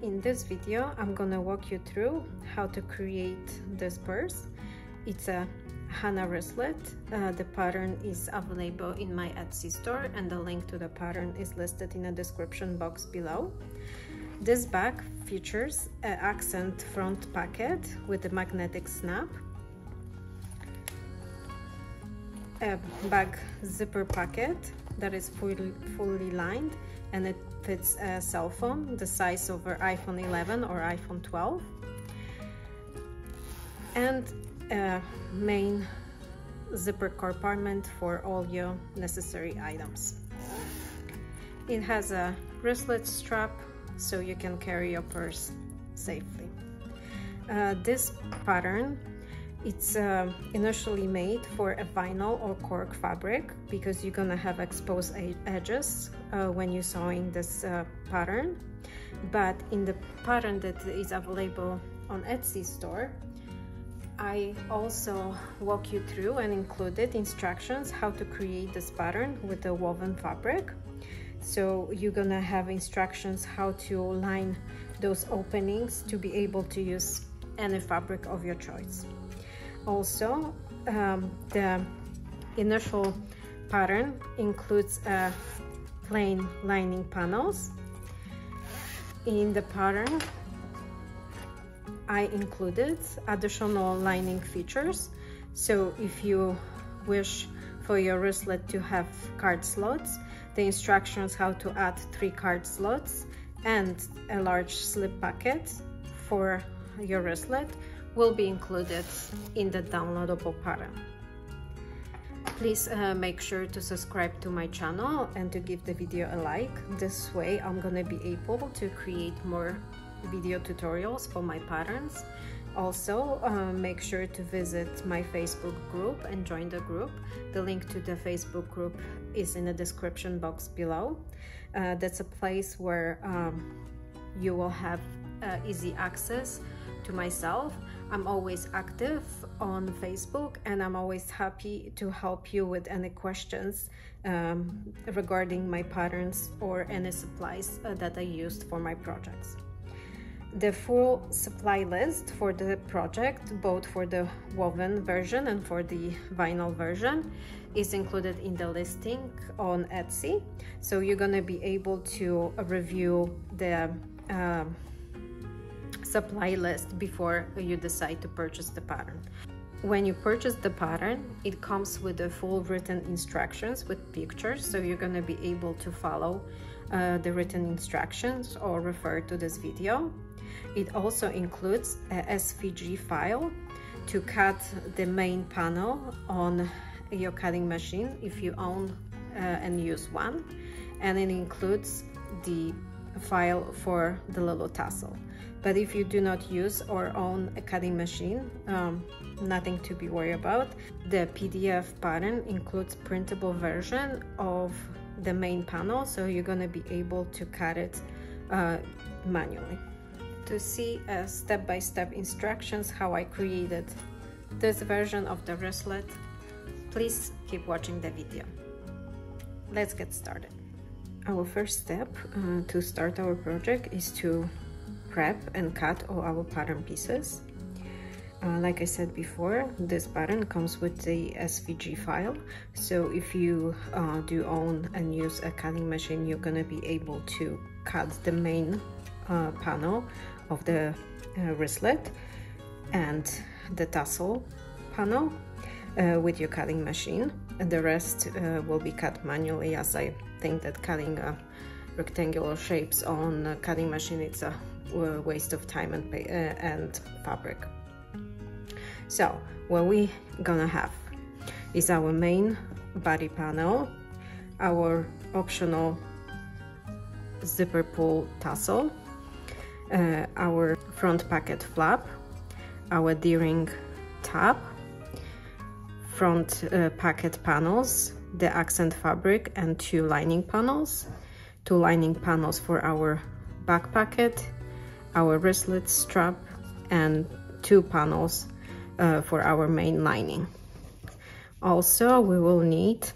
In this video, I'm gonna walk you through how to create this purse. It's a Hana wristlet. The pattern is available in my Etsy store and the link to the pattern is listed in the description box below. This bag features an accent front pocket with a magnetic snap, a bag zipper pocket that is fully lined, and it fits a cell phone the size of an iPhone 11 or iPhone 12, and a main zipper compartment for all your necessary items. It has a wristlet strap so you can carry your purse safely. This pattern, it's initially made for a vinyl or cork fabric because you're gonna have exposed edges when you're sewing this pattern. But in the pattern that is available on Etsy store, I also walk you through and included instructions how to create this pattern with the woven fabric. So you're gonna have instructions how to line those openings to be able to use any fabric of your choice. Also, the initial pattern includes plain lining panels. In the pattern, I included additional lining features. So if you wish for your wristlet to have card slots, the instructions how to add 3 card slots and a large slip pocket for your wristlet will be included in the downloadable pattern. Please make sure to subscribe to my channel and to give the video a like. This way I'm gonna be able to create more video tutorials for my patterns. Also, make sure to visit my Facebook group and join the group. The link to the Facebook group is in the description box below. That's a place where you will have easy access to myself. I'm always active on Facebook and I'm always happy to help you with any questions regarding my patterns or any supplies that I used for my projects. The full supply list for the project, both for the woven version and for the vinyl version, is included in the listing on Etsy. So you're gonna be able to review the supply list before you decide to purchase the pattern. When you purchase the pattern, it comes with the full written instructions with pictures, so you're gonna be able to follow the written instructions or refer to this video. It also includes a SVG file to cut the main panel on your cutting machine if you own and use one, and it includes the file for the little tassel. But if you do not use or own a cutting machine, nothing to be worried about. The PDF pattern includes printable version of the main panel, so you're gonna be able to cut it manually. To see step-by-step instructions how I created this version of the wristlet, please keep watching the video. Let's get started. Our first step to start our project is to prep and cut all our pattern pieces. Like I said before, this pattern comes with the SVG file, so if you do own and use a cutting machine, you're gonna be able to cut the main panel of the wristlet and the tassel panel with your cutting machine, and the rest will be cut manually, as I think that cutting rectangular shapes on a cutting machine, it's a waste of time and fabric. So what we gonna have is our main body panel, our optional zipper pull tassel, our front pocket flap, our D-ring tab, front pocket panels, the accent fabric, and 2 lining panels. 2 lining panels for our back pocket, our wristlet strap, and 2 panels for our main lining. Also, we will need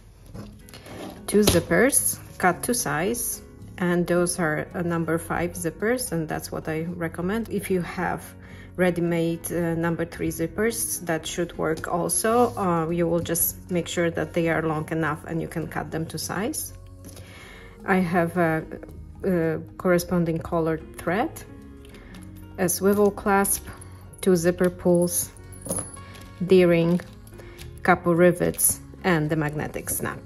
2 zippers cut to size and those are number 5 zippers, and that's what I recommend. If you have ready-made number 3 zippers, that should work also. You will just make sure that they are long enough and you can cut them to size. I have a corresponding colored thread, a swivel clasp, 2 zipper pulls, D-ring, couple rivets, and the magnetic snap.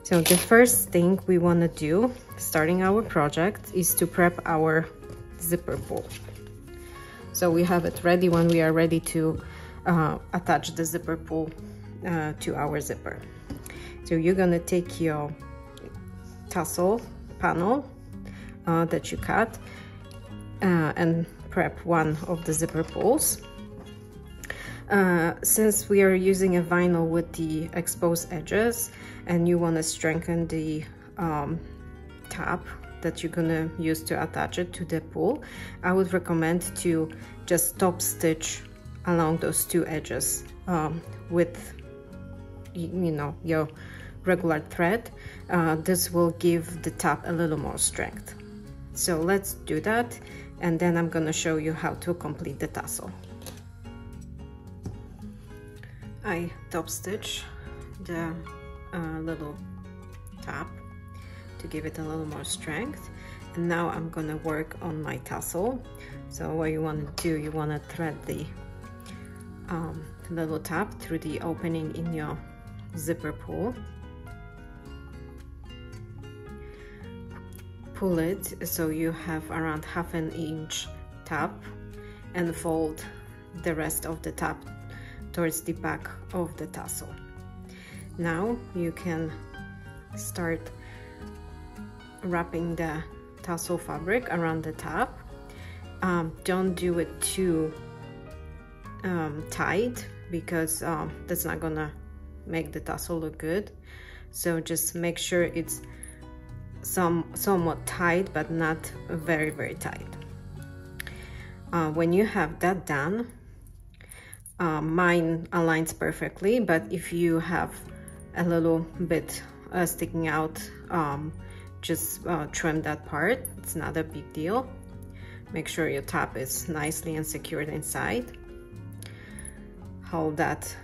So the first thing we want to do, starting our project, is to prep our zipper pull. So we have it ready when we are ready to attach the zipper pull to our zipper. So you're gonna take your tassel panel that you cut and prep one of the zipper pulls. Since we are using a vinyl with the exposed edges and you want to strengthen the tab that you're gonna use to attach it to the pull, I would recommend to just top stitch along those 2 edges with, you know, your regular thread. This will give the tab a little more strength. So let's do that, and then I'm gonna show you how to complete the tassel. I top stitch the little tab to give it a little more strength, and now I'm gonna work on my tassel. So what you want to do, you want to thread the little tab through the opening in your zipper pull, pull it so you have around 1/2 inch tab, and fold the rest of the tab towards the back of the tassel. Now you can start wrapping the tassel fabric around the tab. Don't do it too tight, because that's not gonna make the tassel look good. So just make sure it's somewhat tight, but not very, very tight. When you have that done, mine aligns perfectly, but if you have a little bit sticking out, just trim that part. It's not a big deal. Make sure your tab is nicely and secured inside. Hold that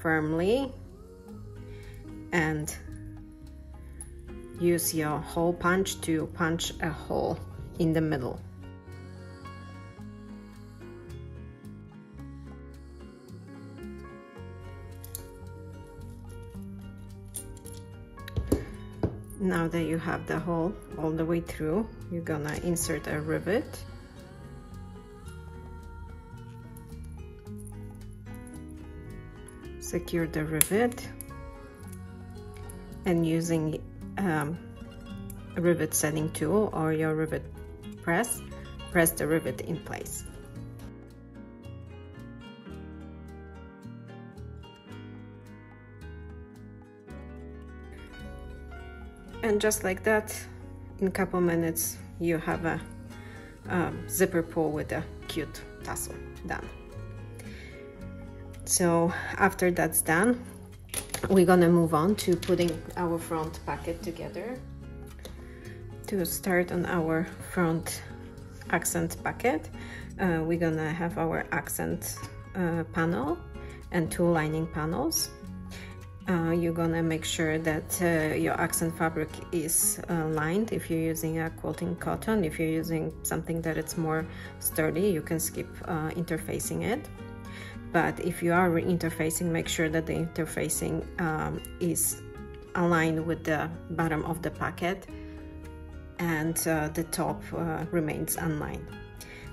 firmly and use your hole punch to punch a hole in the middle. Now that you have the hole all the way through, you're gonna insert a rivet. Secure the rivet, and using a rivet setting tool or your rivet press the rivet in place. And just like that, in a couple minutes, you have a zipper pull with a cute tassel done. So after that's done, we're gonna move on to putting our front pocket together. To start on our front accent pocket, we're gonna have our accent panel and 2 lining panels. You're gonna make sure that your accent fabric is lined. If you're using a quilting cotton, if you're using something that it's more sturdy, you can skip interfacing it. But if you are interfacing, make sure that the interfacing is aligned with the bottom of the pocket, and the top remains unlined.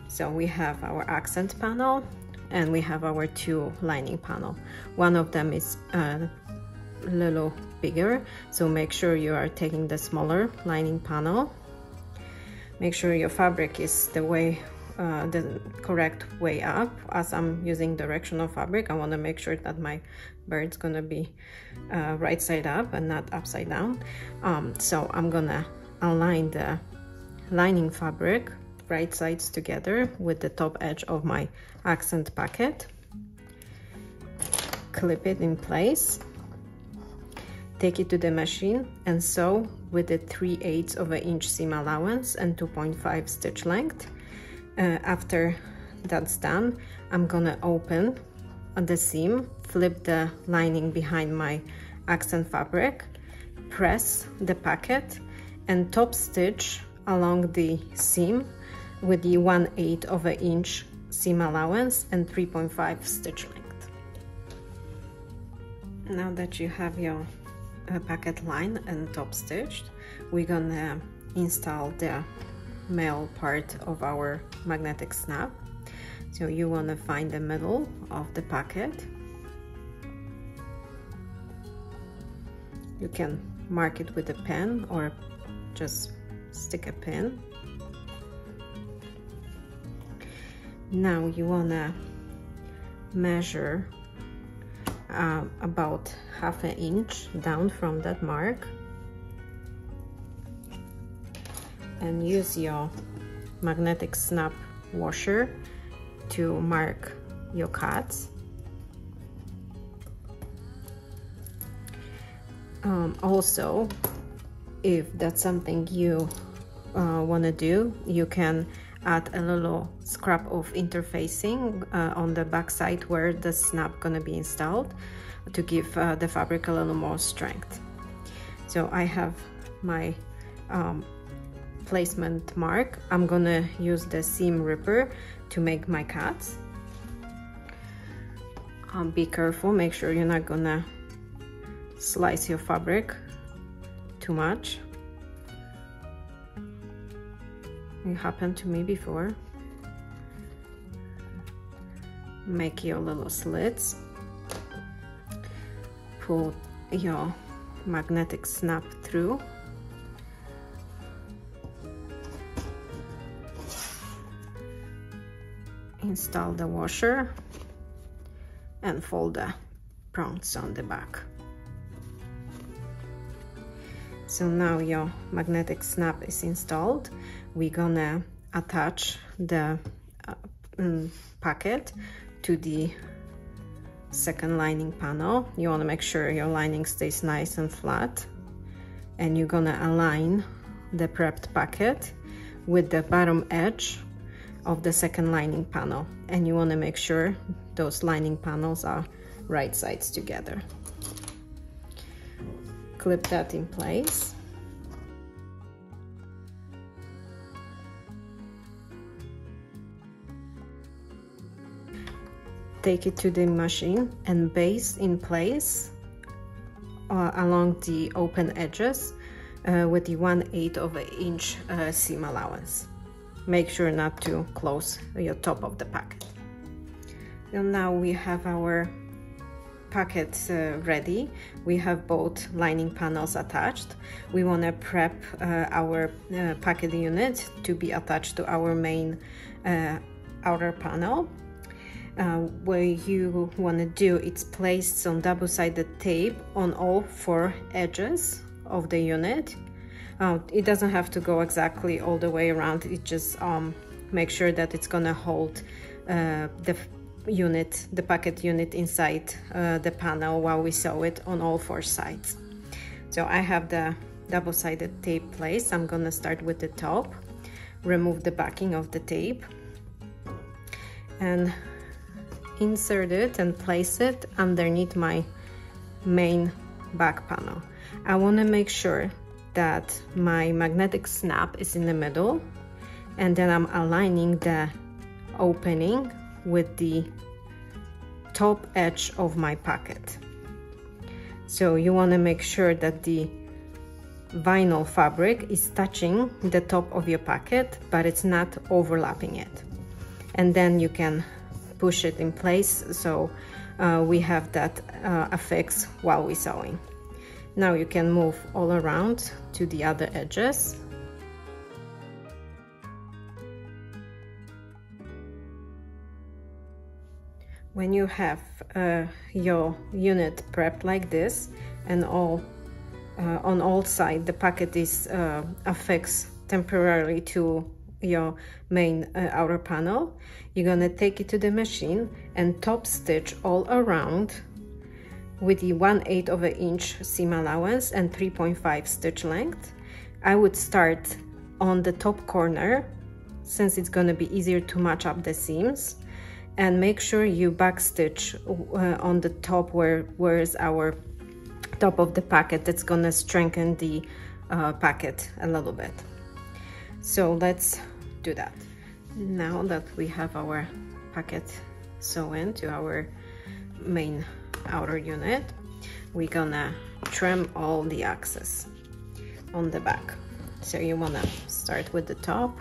So we have our accent panel and we have our 2 lining panel. One of them is little bigger, so make sure you are taking the smaller lining panel. Make sure your fabric is the correct way up. As I'm using directional fabric, I want to make sure that my bird's gonna be right side up and not upside down. So I'm gonna align the lining fabric right sides together with the top edge of my accent pocket. Clip it in place. take it to the machine and sew with the 3/8 of an inch seam allowance and 2.5 stitch length. After that's done, I'm gonna open the seam, flip the lining behind my accent fabric, press the pocket, and top stitch along the seam with the 1/8 of an inch seam allowance and 3.5 stitch length. Now that you have your pocket line and top stitched, we're gonna install the male part of our magnetic snap. So you want to find the middle of the pocket. You can mark it with a pen or just stick a pin. Now you want to measure about 1/2 inch down from that mark and use your magnetic snap washer to mark your cuts. Also, if that's something you want to do, you can add a little scrap of interfacing on the back side where the snap gonna be installed to give the fabric a little more strength. So I have my placement mark. I'm gonna use the seam ripper to make my cuts. Be careful, make sure you're not gonna slice your fabric too much. It happened to me before. Make your little slits. Pull your magnetic snap through. Install the washer and fold the prongs on the back. So now your magnetic snap is installed. We're gonna attach the pocket to the second lining panel. You want to make sure your lining stays nice and flat, and you're gonna align the prepped pocket with the bottom edge of the second lining panel, and you want to make sure those lining panels are right sides together. Clip that in place. Take it to the machine and baste in place along the open edges with the 1/8 of an inch seam allowance. Make sure not to close your top of the pocket. And now we have our pocket ready. We have both lining panels attached. We want to prep our pocket unit to be attached to our main outer panel. What you want to do, it's placed some double-sided tape on all 4 edges of the unit. It doesn't have to go exactly all the way around. It just make sure that it's gonna hold the pocket unit inside the panel while we sew it on all 4 sides. So I have the double-sided tape placed. I'm gonna start with the top, remove the backing of the tape, and insert it and place it underneath my main back panel. I want to make sure that my magnetic snap is in the middle, and then I'm aligning the opening with the top edge of my pocket. So you want to make sure that the vinyl fabric is touching the top of your pocket, but it's not overlapping it. And then you can push it in place, so we have that affix while we're sewing. Now you can move all around to the other edges. When you have your unit prepped like this, and on all sides the pocket is affixed temporarily to your main outer panel, you're gonna take it to the machine and top stitch all around with the 1/8 of an inch seam allowance and 3.5 stitch length. I would start on the top corner, since it's going to be easier to match up the seams, and make sure you backstitch on the top where is our top of the pocket. That's going to strengthen the pocket a little bit. So let's do that. Now that we have our pocket sewn to our main outer unit, we're gonna trim all the excess on the back. So you want to start with the top.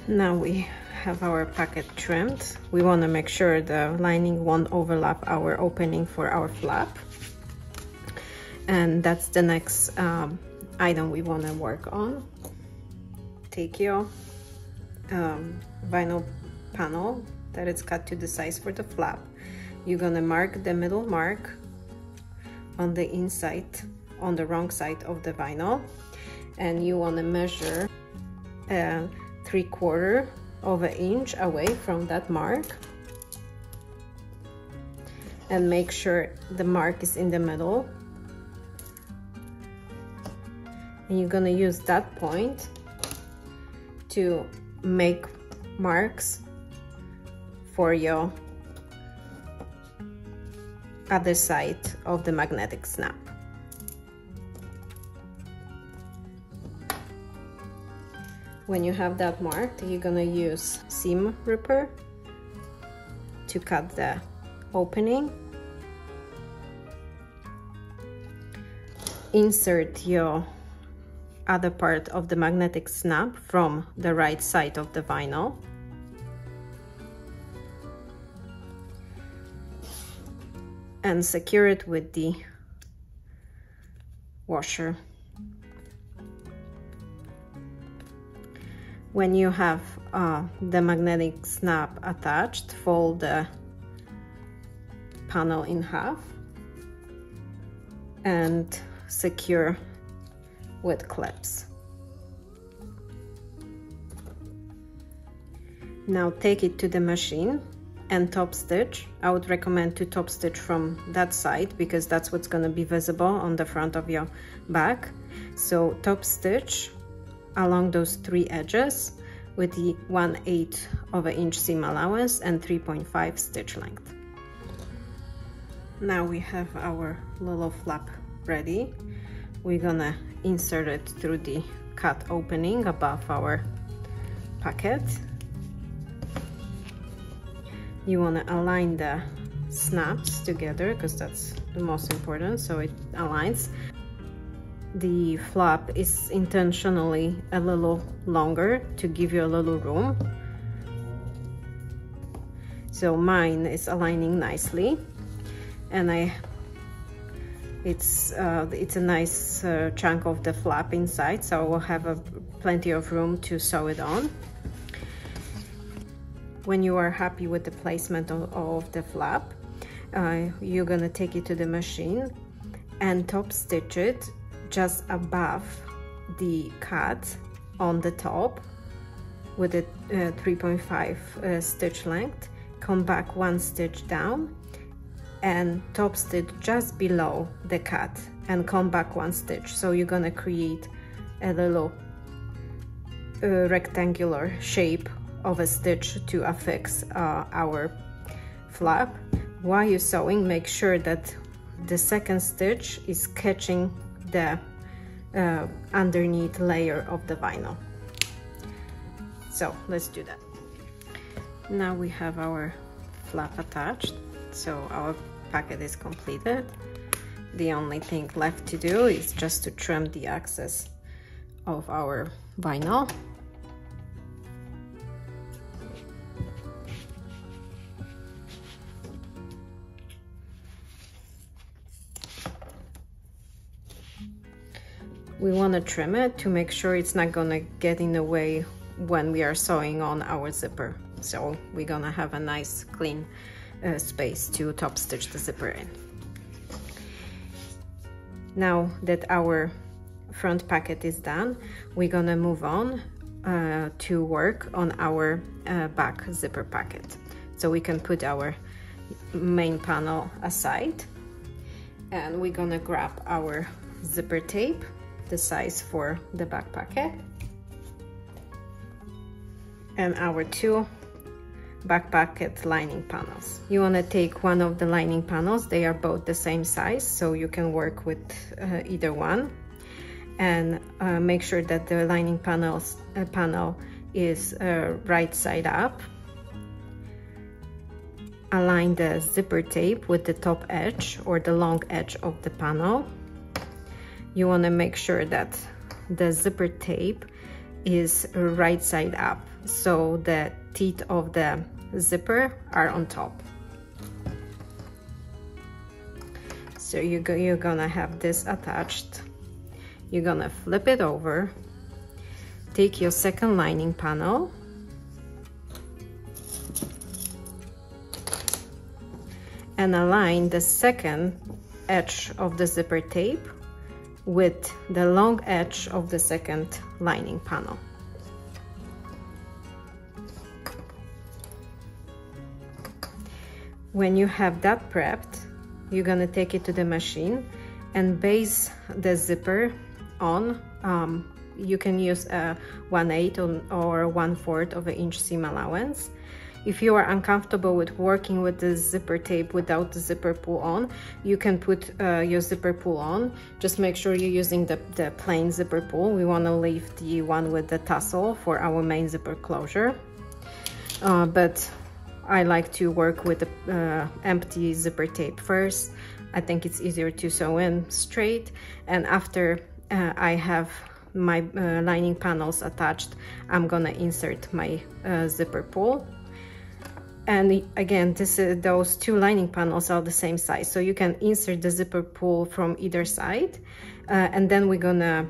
Now we have our pocket trimmed. We want to make sure the lining won't overlap our opening for our flap. And that's the next item we want to work on. Take your vinyl panel that is cut to the size for the flap. You're going to mark the middle mark on the inside, on the wrong side of the vinyl. And you want to measure 3/4 of an inch away from that mark, and make sure the mark is in the middle. And you're gonna use that point to make marks for your other side of the magnetic snap. When you have that marked, you're gonna use seam ripper to cut the opening. Insert your other part of the magnetic snap from the right side of the vinyl. And secure it with the washer. When you have the magnetic snap attached, fold the panel in half and secure with clips. Now take it to the machine and top stitch. I would recommend to top stitch from that side because that's what's going to be visible on the front of your back. So top stitch along those 3 edges with the 1/8 of an inch seam allowance and 3.5 stitch length. Now we have our little flap ready. We're gonna insert it through the cut opening above our pocket. You want to align the snaps together because that's the most important, so it aligns. The flap is intentionally a little longer to give you a little room. So mine is aligning nicely, and it's a nice chunk of the flap inside, so I will have plenty of room to sew it on. When you are happy with the placement of the flap, you're gonna take it to the machine and top stitch it just above the cut on the top with a 3.5 stitch length. Come back 1 stitch down and top stitch just below the cut and come back 1 stitch. So you're gonna create a little rectangular shape of a stitch to affix our flap. While you're sewing, make sure that the second stitch is catching the underneath layer of the vinyl. So let's do that. Now we have our flap attached, so our pocket is completed. The only thing left to do is just to trim the excess of our vinyl. We want to trim it to make sure it's not going to get in the way when we are sewing on our zipper. So we're gonna have a nice clean space to top stitch the zipper in. Now that our front pocket is done, we're gonna move on to work on our back zipper pocket. So we can put our main panel aside, and we're gonna grab our zipper tape, the size for the back pocket, and our two back pocket lining panels. You want to take one of the lining panels, they are both the same size, so you can work with either one, and make sure that the lining panel is right side up. Align the zipper tape with the top edge or the long edge of the panel. You want to make sure that the zipper tape is right side up, so the teeth of the zipper are on top. So you're gonna have this attached. You're gonna flip it over, take your second lining panel, and align the second edge of the zipper tape with the long edge of the second lining panel. When you have that prepped, you're gonna take it to the machine and base the zipper on. You can use a 1/8 or 1/4 of an inch seam allowance. If you are uncomfortable with working with the zipper tape without the zipper pull on, you can put your zipper pull on. Just make sure you're using the plain zipper pull. We want to leave the one with the tassel for our main zipper closure. But I like to work with the empty zipper tape first. I think it's easier to sew in straight, and after I have my lining panels attached, I'm gonna insert my zipper pull. And again, those two lining panels are the same size, so you can insert the zipper pull from either side, and then we're gonna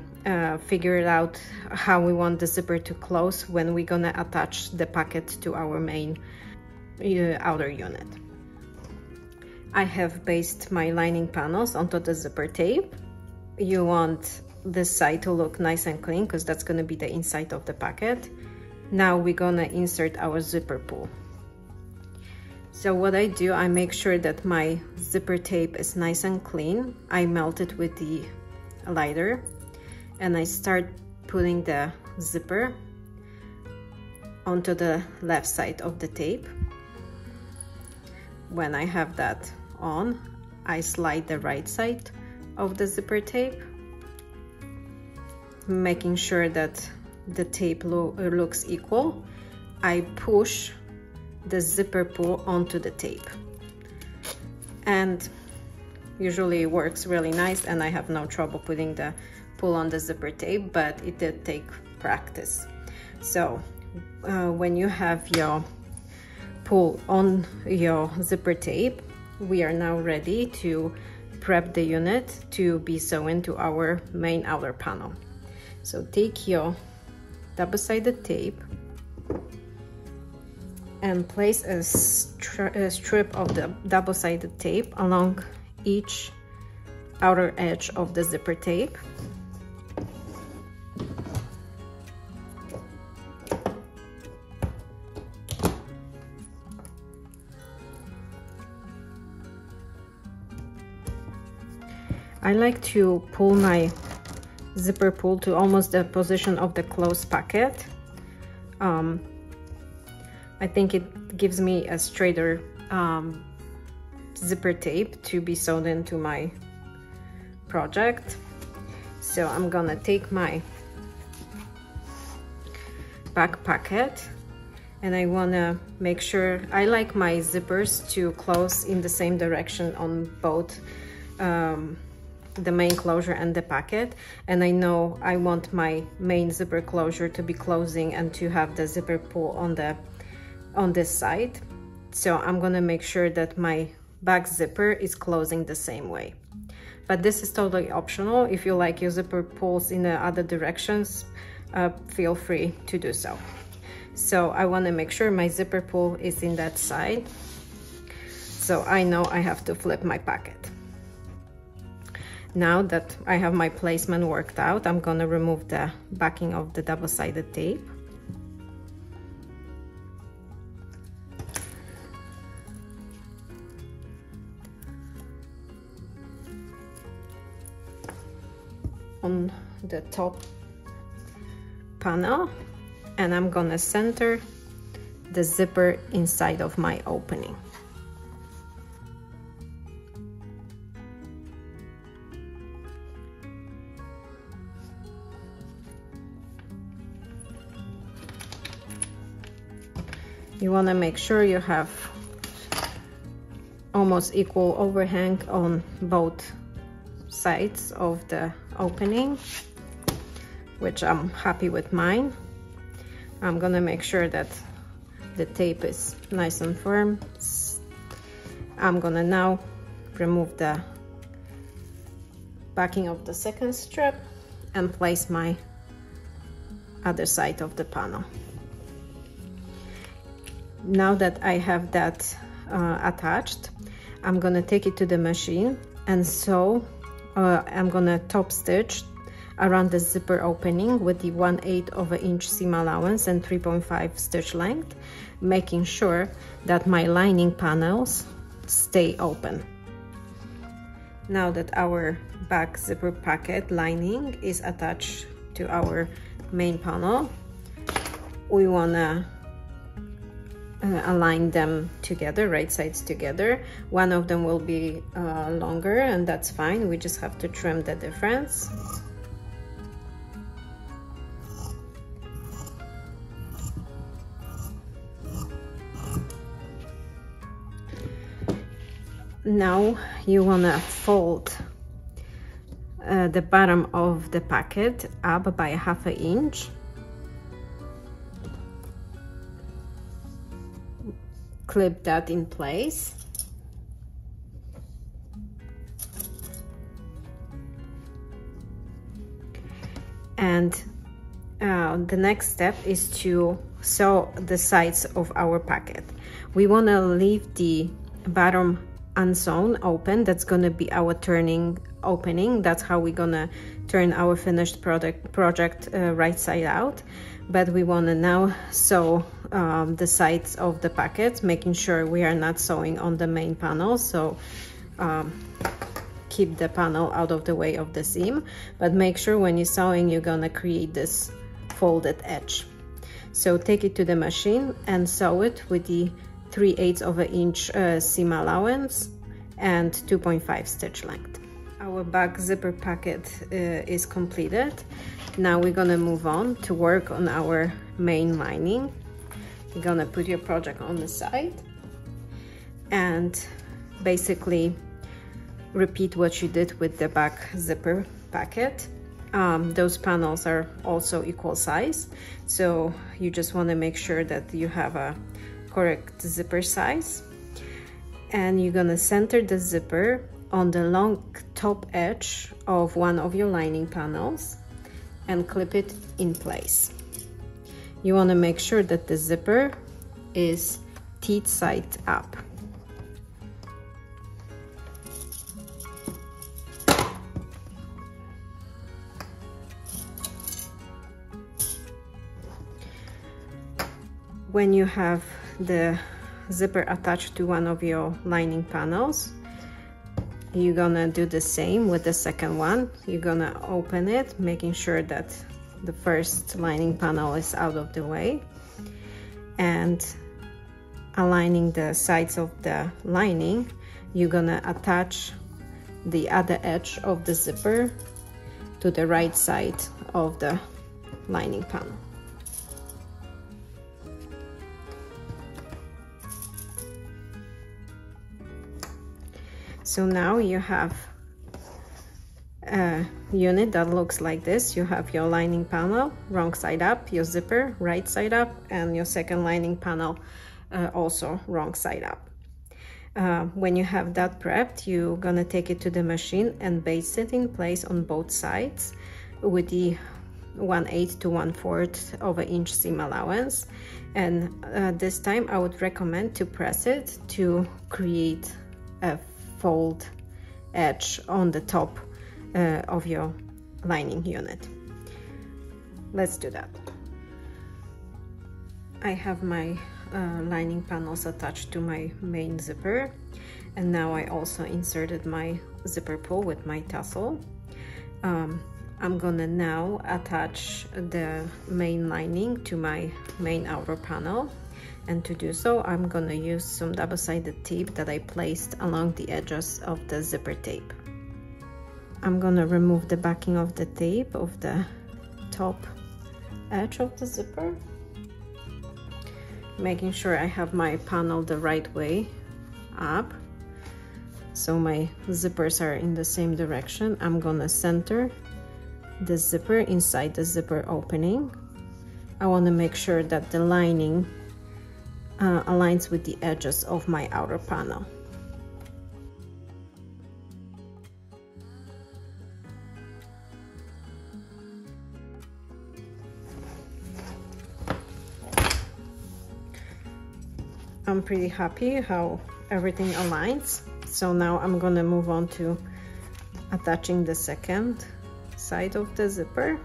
figure it out how we want the zipper to close when we're gonna attach the pocket to our main outer unit. I have based my lining panels onto the zipper tape. You want this side to look nice and clean because that's going to be the inside of the pocket. Now we're going to insert our zipper pull. So what I do, I make sure that my zipper tape is nice and clean. I melt it with the lighter, and I start putting the zipper onto the left side of the tape. When I have that on, I slide the right side of the zipper tape, making sure that the tape looks equal. I push the zipper pull onto the tape, and usually it works really nice, and I have no trouble putting the pull on the zipper tape, but it did take practice. So when you have your pull on your zipper tape, we are now ready to prep the unit to be sewn into our main outer panel. So take your double-sided tape and place a strip of the double-sided tape along each outer edge of the zipper tape. I like to pull my zipper pull to almost the position of the closed pocket. I think it gives me a straighter zipper tape to be sewn into my project. So I'm gonna take my back pocket, and I wanna make sure, I like my zippers to close in the same direction on both the main closure and the pocket, and I know I want my main zipper closure to be closing and to have the zipper pull on this side. So I'm gonna make sure that my back zipper is closing the same way. But this is totally optional. If you like your zipper pulls in the other directions, feel free to do so. So I want to make sure my zipper pull is in that side. So I know I have to flip my packet. Now that I have my placement worked out, I'm gonna remove the backing of the double-sided tape. On the top panel, and I'm gonna center the zipper inside of my opening. You want to make sure you have almost equal overhang on both sides of the opening, which I'm happy with mine. I'm gonna make sure that the tape is nice and firm. I'm gonna now remove the backing of the second strip and place my other side of the panel. Now that I have that attached, I'm gonna take it to the machine and sew. I'm gonna top stitch around the zipper opening with the 1/8 of an inch seam allowance and 3.5 stitch length, making sure that my lining panels stay open. Now that our back zipper pocket lining is attached to our main panel, we wanna align them together, right sides together. One of them will be longer, and that's fine. We just have to trim the difference. Now you want to fold the bottom of the packet up by 1/2 inch. Clip that in place. And the next step is to sew the sides of our packet. We want to leave the bottom unsewn open. That's going to be our turning opening. That's how we're going to turn our finished project right side out. But we want to now sew the sides of the packets, making sure we are not sewing on the main panel. So keep the panel out of the way of the seam, but make sure when you're sewing, you're gonna create this folded edge. So take it to the machine and sew it with the 3/8 of an inch seam allowance and 2.5 stitch length. Our back zipper pocket is completed. Now we're gonna move on to work on our main lining. You're gonna put your project on the side and basically repeat what you did with the back zipper pocket. Those panels are also equal size, so you just want to make sure that you have a correct zipper size. And you're gonna center the zipper on the long top edge of one of your lining panels and clip it in place. You want to make sure that the zipper is teeth side up. When you have the zipper attached to one of your lining panels, you're gonna do the same with the second one. You're gonna open it, making sure that the first lining panel is out of the way, and aligning the sides of the lining, you're gonna attach the other edge of the zipper to the right side of the lining panel. So now you have a unit that looks like this. You have your lining panel wrong side up, your zipper right side up, and your second lining panel also wrong side up. When you have that prepped, you're gonna take it to the machine and baste it in place on both sides with the 1/8 to 1/4 of an inch seam allowance, and this time I would recommend to press it to create a fold edge on the top of your lining unit. Let's do that. I have my lining panels attached to my main zipper, and now I also inserted my zipper pull with my tassel. I'm gonna now attach the main lining to my main outer panel, and to do so I'm gonna use some double-sided tape that I placed along the edges of the zipper tape. I'm gonna remove the backing of the tape of the top edge of the zipper, making sure I have my panel the right way up so my zippers are in the same direction. I'm gonna center the zipper inside the zipper opening. I want to make sure that the lining aligns with the edges of my outer panel. I'm pretty happy how everything aligns. So now I'm gonna move on to attaching the second side of the zipper.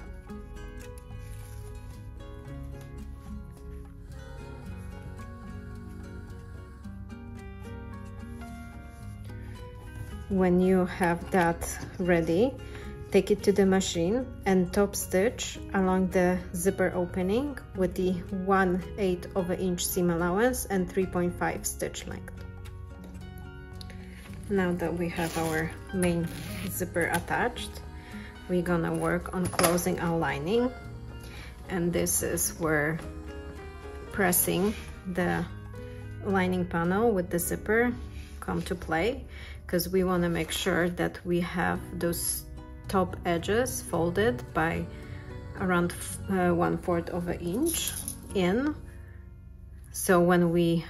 When you have that ready, take it to the machine and top stitch along the zipper opening with the 1/8 of an inch seam allowance and 3.5 stitch length. Now that we have our main zipper attached, we're gonna work on closing our lining, and this is where pressing the lining panel with the zipper come to play, because we want to make sure that we have those top edges folded by around 1/4 of an inch in, so when we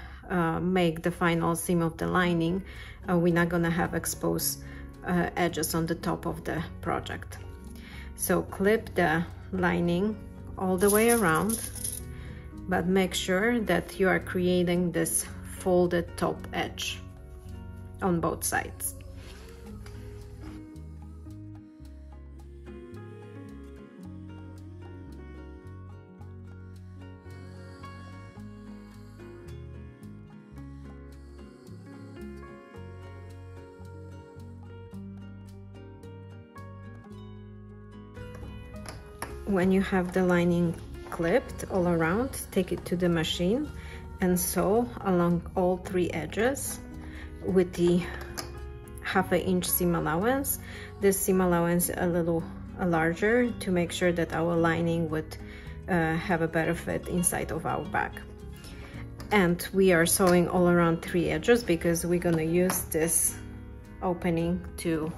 make the final seam of the lining, we're not gonna have exposed edges on the top of the project. So clip the lining all the way around, but make sure that you are creating this folded top edge on both sides. When you have the lining clipped all around, take it to the machine and sew along all 3 edges with the 1/2 inch seam allowance. This seam allowance a little larger to make sure that our lining would have a better fit inside of our bag. And we are sewing all around 3 edges because we're gonna use this opening to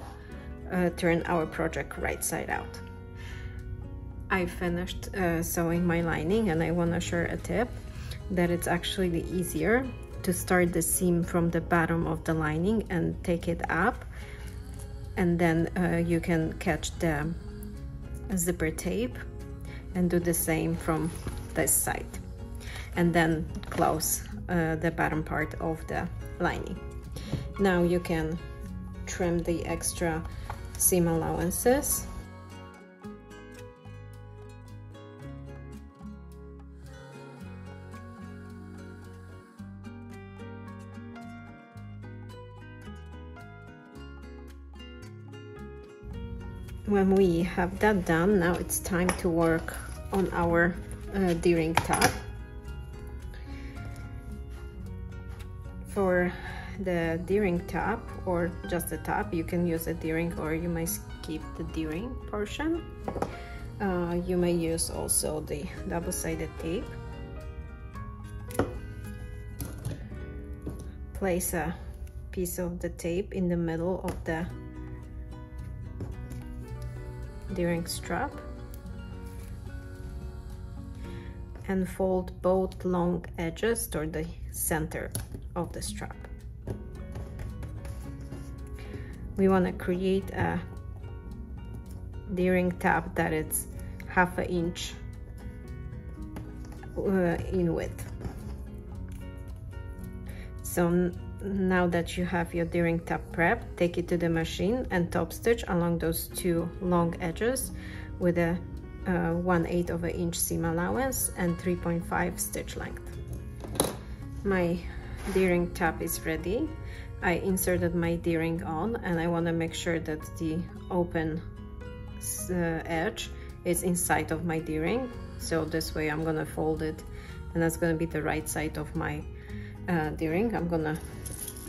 turn our project right side out. I finished sewing my lining, and I want to share a tip that it's actually easier to start the seam from the bottom of the lining and take it up, and then you can catch the zipper tape and do the same from this side, and then close the bottom part of the lining. Now you can trim the extra seam allowances. When we have that done, now it's time to work on our D-ring top. For the D-ring top, or just the top, you can use a D-ring, or you may skip the D-ring portion. You may use also the double-sided tape. Place a piece of the tape in the middle of the D-ring strap and fold both long edges toward the center of the strap. We want to create a D-ring tab that is 1/2 inch in width. So now that you have your D-ring tab prep, take it to the machine and top stitch along those 2 long edges with a 1/8 of an inch seam allowance and 3.5 stitch length. My D-ring tab is ready. I inserted my D-ring on, and I want to make sure that the open edge is inside of my D-ring. So this way I'm gonna fold it, and that's gonna be the right side of my D-ring. I'm gonna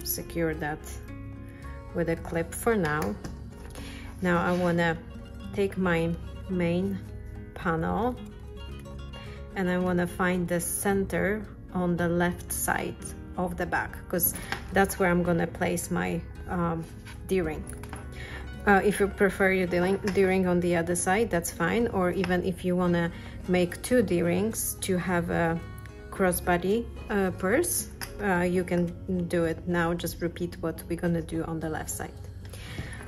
secure that with a clip for now. Now I wanna take my main panel and I wanna find the center on the left side of the back, because that's where I'm gonna place my D-ring. If you prefer your D-ring on the other side, that's fine, or even if you wanna make 2 D-rings to have a crossbody purse, you can do it now. Just repeat what we're gonna do on the left side.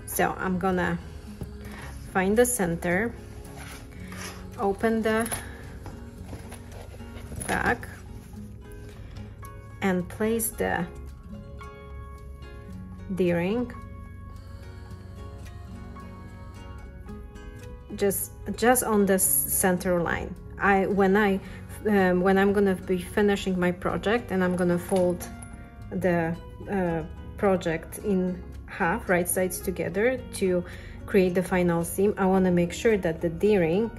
So I'm gonna find the center, open the back, and place the D-ring just on the center line. When I'm gonna be finishing my project and I'm gonna fold the project in half, right sides together, to create the final seam, I want to make sure that the D-ring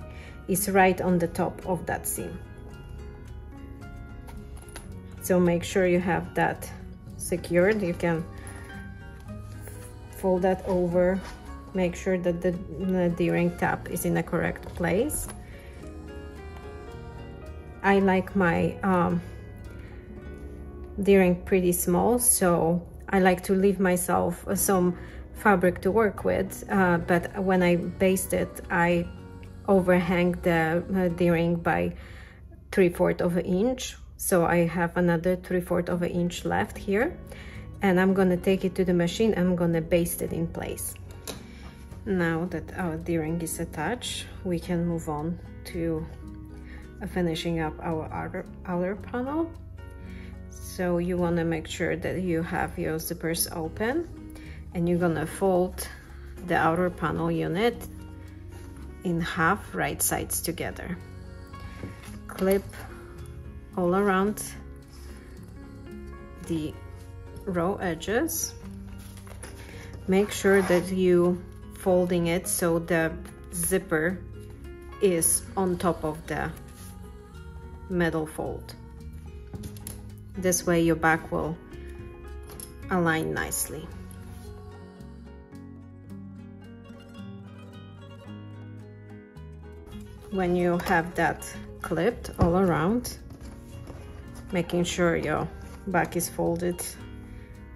is right on the top of that seam. So make sure you have that secured. You can fold that over, make sure that the D-ring tab is in the correct place. I like my D-ring pretty small, so I like to leave myself some fabric to work with, but when I baste it, I overhang the D-ring by 3/4 of an inch, so I have another 3/4 of an inch left here, and I'm gonna take it to the machine and I'm gonna baste it in place. Now that our D-ring is attached, we can move on to finishing up our outer panel. So you want to make sure that you have your zippers open, and you're gonna fold the outer panel unit in half, right sides together. Clip all around the raw edges. Make sure that you folding it so the zipper is on top of the middle fold. This way your back will align nicely. When you have that clipped all around, making sure your back is folded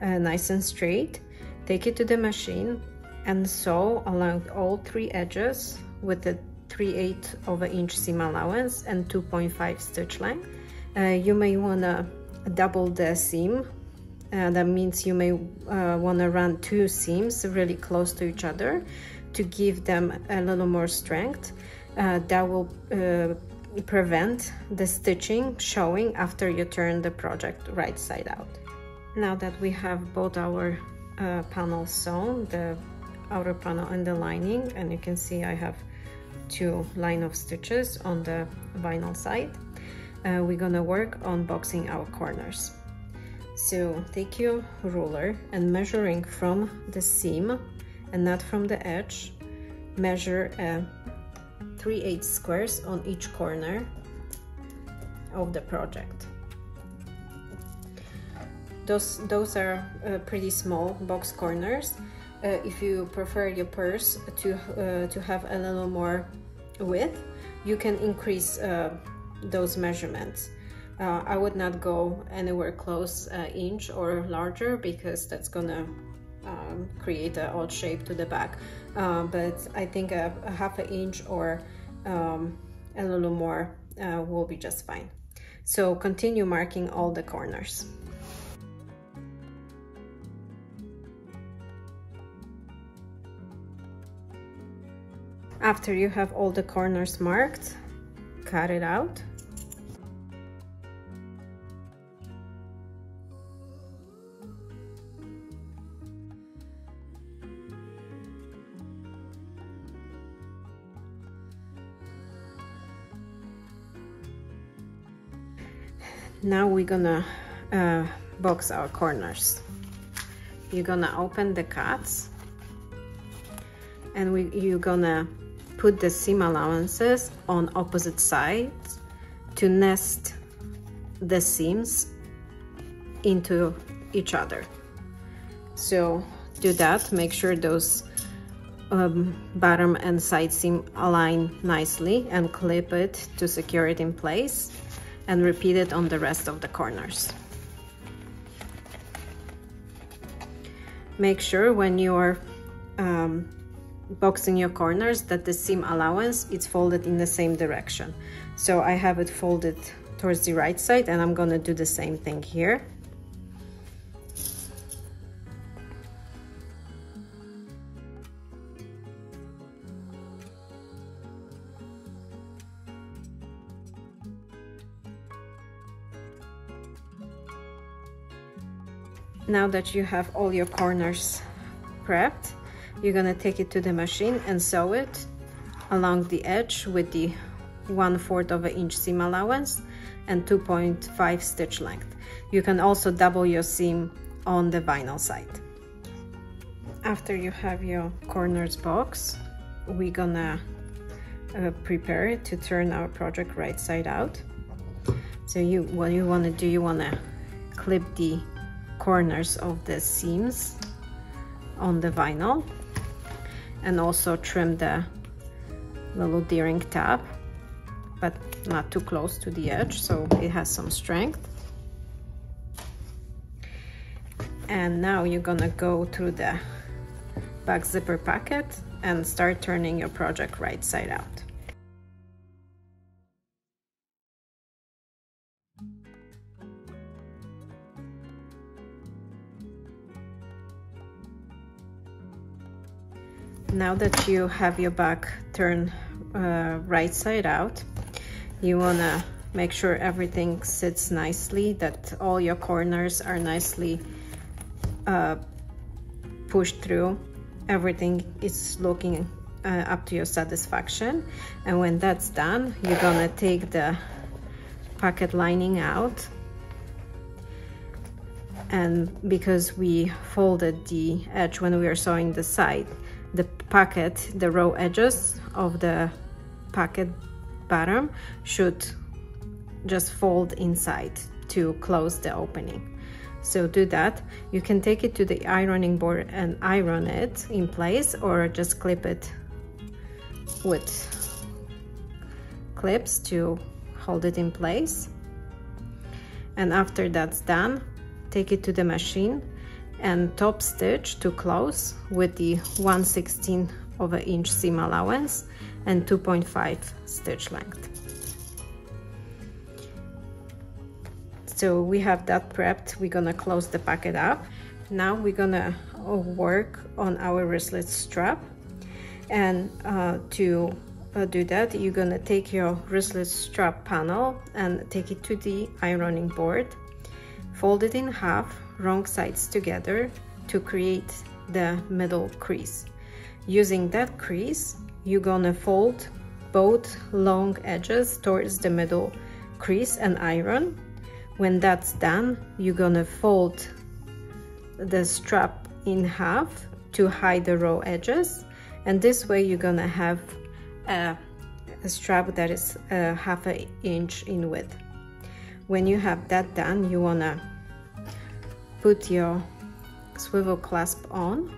nice and straight, take it to the machine and sew along all 3 edges with the 3/8 of an inch seam allowance and 2.5 stitch length. You may want to double the seam. That means you may want to run 2 seams really close to each other to give them a little more strength. That will prevent the stitching showing after you turn the project right side out. Now that we have both our panels sewn, the outer panel and the lining, and you can see I have 2 line of stitches on the vinyl side, we're gonna work on boxing our corners. So take your ruler and measuring from the seam and not from the edge, measure 3/8 squares on each corner of the project. Those are pretty small box corners. If you prefer your purse to have a little more width, you can increase those measurements. I would not go anywhere close inch or larger, because that's gonna create an odd shape to the back. But I think a 1/2 inch or a little more will be just fine. So continue marking all the corners. After you have all the corners marked, cut it out. Now we're gonna box our corners. You're gonna open the cuts, and you're gonna put the seam allowances on opposite sides to nest the seams into each other. So do that, make sure those bottom and side seam align nicely, and clip it to secure it in place, and repeat it on the rest of the corners. Make sure when you are boxing your corners that the seam allowance is folded in the same direction. So I have it folded towards the right side, and I'm gonna do the same thing here. Now that you have all your corners prepped, you're gonna take it to the machine and sew it along the edge with the 1/4 of an inch seam allowance and 2.5 stitch length. You can also double your seam on the vinyl side. After you have your corners boxed, we're gonna prepare it to turn our project right side out. So what you wanna do, you wanna clip the corners of the seams on the vinyl, and also trim the little D-ring tab, but not too close to the edge so it has some strength. And now you're gonna go through the back zipper pocket and start turning your project right side out. Now that you have your back turned right side out, you wanna make sure everything sits nicely, that all your corners are nicely pushed through. Everything is looking up to your satisfaction. And when that's done, you're gonna take the pocket lining out. And because we folded the edge when we were sewing the side, the pocket, the raw edges of the pocket bottom should just fold inside to close the opening. So do that. You can take it to the ironing board and iron it in place, or just clip it with clips to hold it in place. And after that's done, take it to the machine and top stitch to close with the 1/16 of an inch seam allowance and 2.5 stitch length. So we have that prepped. We're gonna close the pocket up. Now we're gonna work on our wristlet strap, and to do that, you're gonna take your wristlet strap panel and take it to the ironing board, fold it in half, wrong sides together to create the middle crease. Using that crease, you're gonna fold both long edges towards the middle crease and iron. When that's done, you're gonna fold the strap in half to hide the raw edges, and this way you're gonna have a strap that is 1/2 inch in width. When you have that done, you wanna put your swivel clasp on,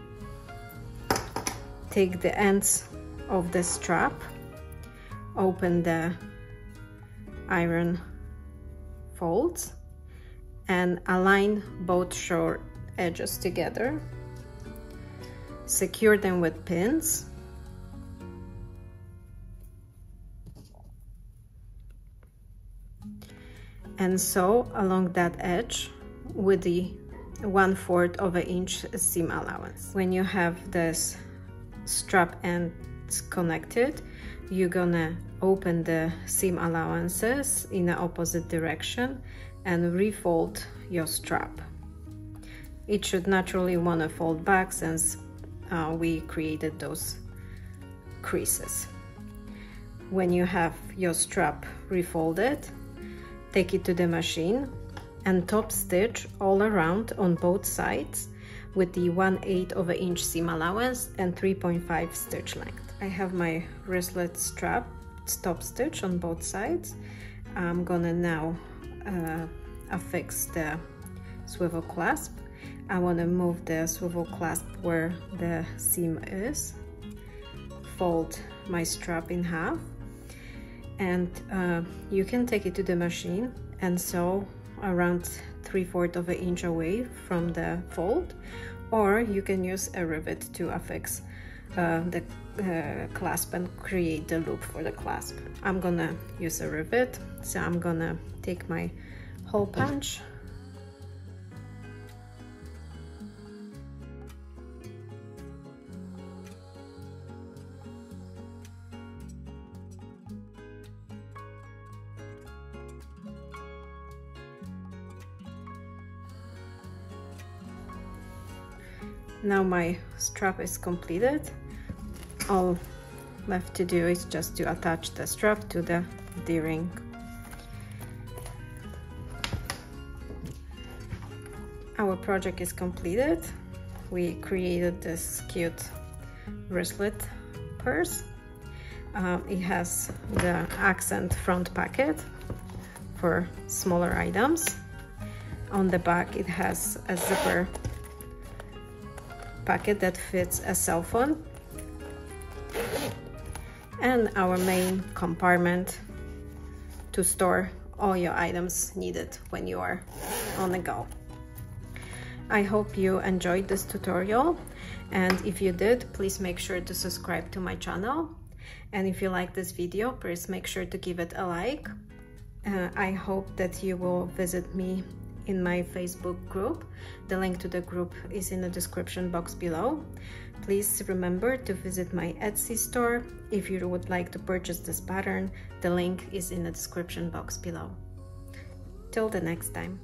take the ends of the strap, open the iron folds, and align both short edges together. Secure them with pins. And sew along that edge with the 1/4 of an inch seam allowance. When you have this strap end it's connected, you're gonna open the seam allowances in the opposite direction and refold your strap. It should naturally want to fold back since we created those creases. When you have your strap refolded, take it to the machine and top stitch all around on both sides with the 1/8 of an inch seam allowance and 3.5 stitch length. I have my wristlet strap top stitch on both sides. I'm gonna now affix the swivel clasp. I want to move the swivel clasp where the seam is, fold my strap in half, and you can take it to the machine and sew around 3/4 of an inch away from the fold, or you can use a rivet to affix the clasp and create the loop for the clasp. I'm gonna use a rivet, so I'm gonna take my hole punch Now my strap is completed. All left to do is just to attach the strap to the D-ring. Our project is completed. We created this cute wristlet purse. It has the accent front pocket for smaller items. On the back it has a zipper pocket that fits a cell phone, and our main compartment to store all your items needed when you are on the go. I hope you enjoyed this tutorial, and if you did, please make sure to subscribe to my channel, and if you like this video, please make sure to give it a like. I hope that you will visit me in my Facebook group. The link to the group is in the description box below. Please remember to visit my Etsy store if you would like to purchase this pattern. The link is in the description box below. Till the next time.